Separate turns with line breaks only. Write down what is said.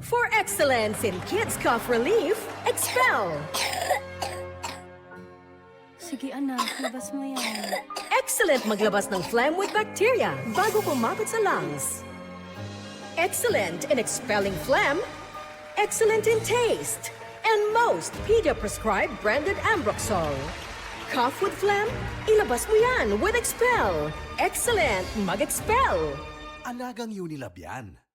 For excellence in kids cough relief, Expel.
Sige anak, labas mo yan.
Excellent maglabas ng phlegm with bacteria bago kumapit sa lungs. Excellent in expelling phlegm. Excellent in taste. And most pedia-prescribed branded Ambroxol. Cough with phlegm? Ilabas mo yan with Expel. Excellent mag-expel.
Alagang Unilab yan.